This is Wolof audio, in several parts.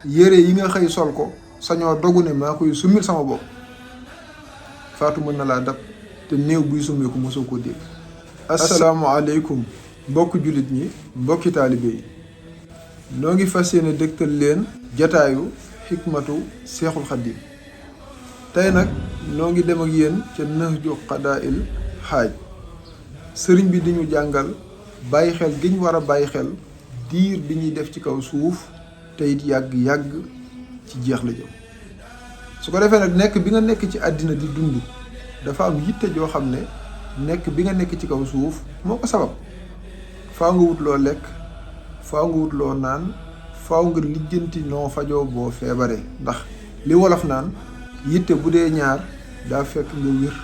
yére yi nga xëy sol ko sañoo dogu ne maa koy summil sama bopp faatu mën na laa dab te néew buy summeeku mosoo koo dégg. asalaamaaleykum mbokki jullit ñi mbokki taalibe yi noo ngi fas yéene dëgtal leen jataayu xikmatu seexul xaddim tey nag noo ngi dem ak yéen ca Nahju Qadaa'il Haaj sëriñ bi di ñu jàngal bàyyi xel gi ñu war a bàyyi xel diir bi ñuy def ci kaw suuf te it yàgg-yàgg ci jeex la jëm su ko defee nag nekk bi nga nekk ci àddina di dund dafa am yitte joo xam ne nekk bi nga nekk ci kaw suuf moo ko sabab faaw nga wut loo lekk faaw nga wut loo naan faaw nga lijjanti noo fajoo boo feebaree ndax li wolof naan yitte bu dee ñaar daa fekk nga wér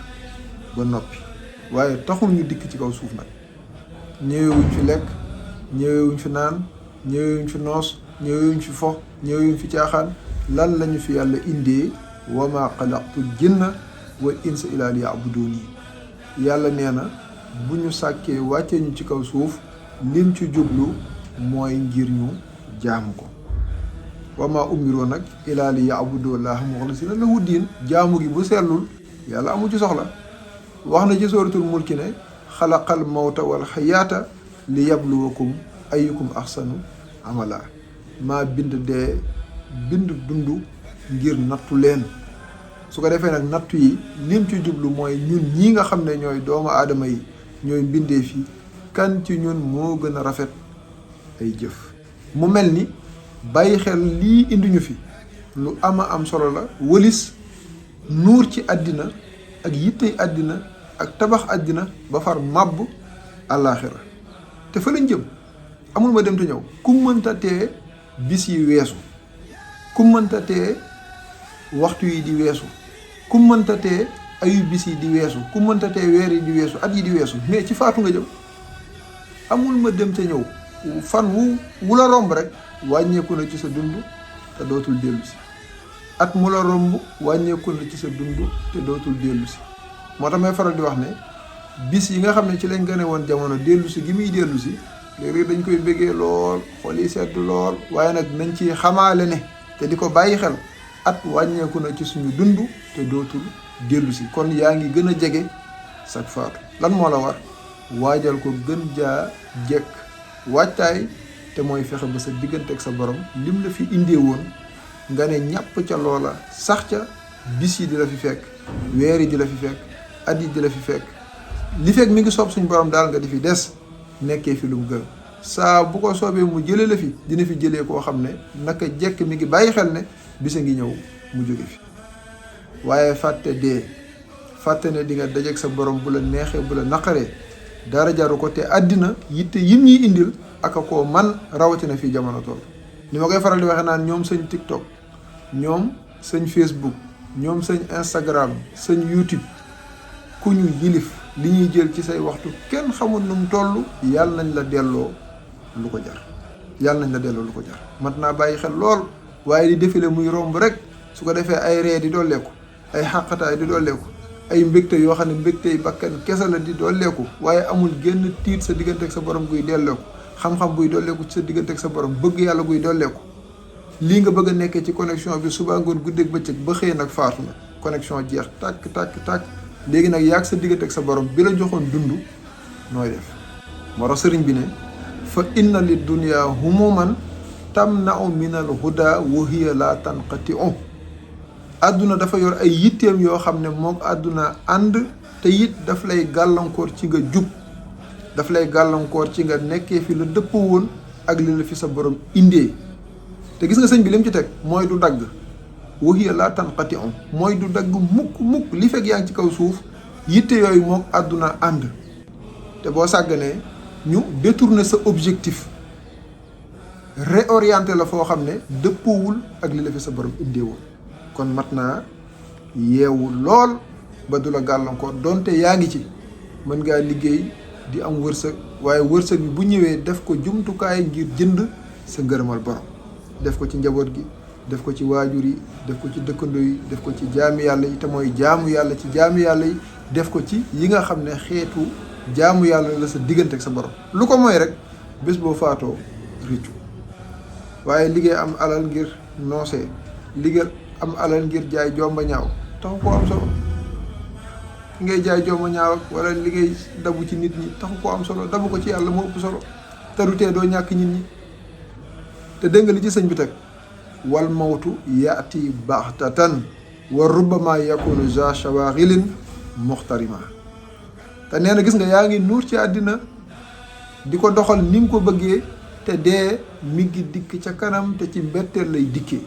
ba noppi waaye taxul ñu dikk ci kaw suuf nag ñëwewuñ fi lekk ñëwewuñ fi naan ñëwewuñ fi noos ñëwewuñ fi fo ñëwewuñ fi caaxaan lan lañu fi yàlla indee wa maa xalaqtul jinna wal insa illaa liya'buduun yàlla nee na bu ñu sàkkee wàccee ñu ci kaw suuf lim ci jublu mooy ngir ñu jaamu ko wa maa umiroo nag illaa liya'budu llaaha muxlisiina lahu diin jaamu gi bu sellul yàlla amu ci soxla wax na ci sooratul mulki ne xalaqal mawta wal xayaata li yabluwakum ayyukum ahsanu amala maa bind dee bind dund ngir nattu leen su ko defee nag nattu yi lim ci jublu mooy ñun ñii nga xam ne ñooy doomu aadama yi ñooy mbindee fi kan ci ñun moo gën a rafet ay jëf mu mel ni bàyyi xel lii indi ñu fi lu ama am solo la wëlis nuur ci àddina ak yittey àddina ak tabax àddina ba far màbb àllaaxira te fa lañ jëm amul ma dem te ñëw ku mënta tee bis yi weesu ku mënta tee waxtu yi di weesu ku mënta tee ayu bis yi di weesu ku mënta tee weer yi di weesu at yi di weesu mais ci faatu nga jëm amul ma dem te ñëw fan wu la romb rek wàññeeku na ci sa dund te dootul dellu si at mu la romb wàññeeku na ci sa dund te dootul dellu si moo tax may faral di wax ne bis yi nga xam ne ci lañ gën a woon jamono dellu si gi muy dellu si léeg-léeg dañ koy bëggee lool xol yi sedd lool waaye nag nañ ci xamaale ne te di ko bàyyi xel at wàññeeku na ci suñu dund te dootul dellu si kon yaa ngi gën a jege sag faatu lan moo la war waajal ko gën jaa jekk waajtaay te mooy fexe ba sa diggante ak sa borom lim la fi indee woon nga ne ñàpp ca loola sax ca bis yi di la fi fekk weer yi di la fi fekk at yi di la fi fekk li fekk mi ngi soob suñu borom daal nga di fi des nekkee fi lu mu gën saa bu ko soobee mu jëlee la fi dina fi jëlee koo xam ne naka jekk mi ngi bàyyi xel ne bisa ngi ñëw mu jóge fi waaye fàtte dee fàtte ne di nga dajeek sa borom bu la neexee bu la naqaree dara jaru ko te àddina yitte yim ñuy indil aka koo man rawatina fii jamono toll ni ma koy faral di waxee naan ñoom sëñ TikTok ñoom sëñ Facebook ñoom sëñ Instagram sëñ YouTube ku ñu yilif li ñuy jël ci say waxtu kenn xamul nu mu toll yàlla nañ la delloo lu ko jar yàlla nañ la delloo lu ko jar mat naa bàyyi xel lool waaye di défilé muy romb rek su ko defee ay ree di dolleeku ay xàqataay di dolleeku ay mbégte yoo xam ne mbégte yi bakkan kese la di dolleeku waaye amul génn tiit sa diggante ak sa borom guy dolleeku xam-xam buy dolleeku ci sa diggante ak sa borom bëgg yàlla guy dolleeku lii nga bëgg a nekkee ci connexion bi suba ngoon guddeeg bëccëg ba xëy nag faatu na connexion jeex tàkk léegi nag yaag sa diggante ak sa borom bi la joxoon dund nooy def moo tax sëriñ bi ne fa inna li dunya humuman tamna'u min al huda wa hiya la tanqati'u àdduna dafa yor ay yitteem yoo xam ne moom àdduna ànd te it daf lay gàllankoor ci nga jub daf lay gàllankoor ci nga nekkee fi la dëpp woon ak li la fi sa borom indee te gis nga sëñ bi lim ci teg mooy du dagg wa hiya la tanqati'u mooy du dagg mukk li fekk yaa ngi ci kaw suuf yitte yooyu moom àdduna ànd te boo sàgganee ñu détourner sa objectif réorienter la foo xam ne dëppoowul ak li la fi sa borom indee woon kon mat naa yeewu lool ba du la gàllankoor donte yaa ngi ci mën ngaa liggéey di am wërsëg waaye wërsëg bi bu ñëwee def ko jumtukaay ngir jënd sa ngërëmal borom def ko ci njaboot gi def ko ci waajur yi def ko ci dëkkandoo yi def ko ci jaami yàlla yi te mooy jaamu yàlla ci jaami yàlla yi def ko ci yi nga xam ne xeetu jaamu yàlla la sa diggante ak sa borom lu ko mooy rek bés boo faatoo rëccu waaye liggéey am alal ngir noosee liggéey am alal ngir jaay jomba ñaaw taxu koo am solo. ki ngay jaay jomba ñaaw wala li ngay dabu ci nit ñi taxu koo am solo, dabu ko ci yàlla moo ëpp solo te du tee doo ñàkk nit ñi. te dégg nga li ci sëñ bi teg wal mawtu yaati baxtatan wa rubbama yakunu za shawaghilin muxtarima. te nee na gis nga yaa ngi nuur ci àddina di ko doxal ni nga ko bëggee te dee mi ngi dikk ca kanam te ci mbetteel lay dikkee.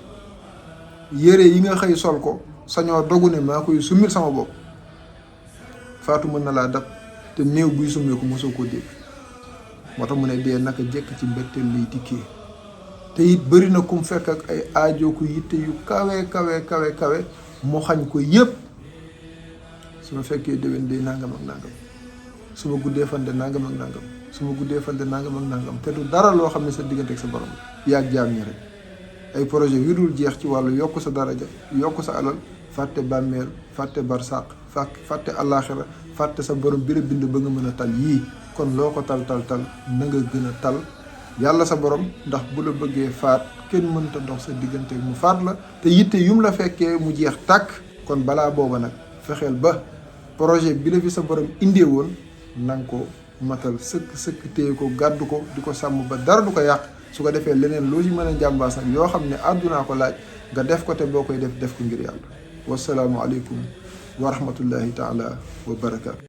yére yi nga xëy sol ko sañoo dogu ne maa koy summil sama bopp faatu mën na laa dab te néew buy summeeku mosoo koo dégg. moo tax mu ne dee naka jekk ci mbetteel lay dikkee. te it bëri na kum fekk ak ay aajo ku yitte yu kawe mu xañ ko yëpp. su ma fekkee déwén de nangam ak nangam su ma guddee fan de nangam ak nangam su ma guddee fan de nangam ak nangam te du dara loo xam ne sa diggante ak sa borom yaag jaam ñi rek. ay projet yu dul jeex ci wàllu yokk sa daraja yokk sa alal fàtte bàmmeel fàtte barsàq fàtte àllaaxira fàtte sa borom bi la bind ba nga mën a tal yii. kon loo ko tal na nga gën a tal yàlla sa borom ndax bu la bëggee faat kenn mënta dox sa diggante mu faat la te yitte yum la fekkee mu jeex tàkk. kon balaa booba nag fexeel ba projet bi la fi sa borom indee woon na nga ko matal sëkk téye ko gàddu ko di ko sàmm ba dara du ko yàq. su ko defee leneen loo ci mën a jàmbaas nag yoo xam ne àddunaa ko laaj nga def ko te boo koy def ko ngir yàlla. wasalaamu aleykum wa rahmatullahi taala wa barakaatu.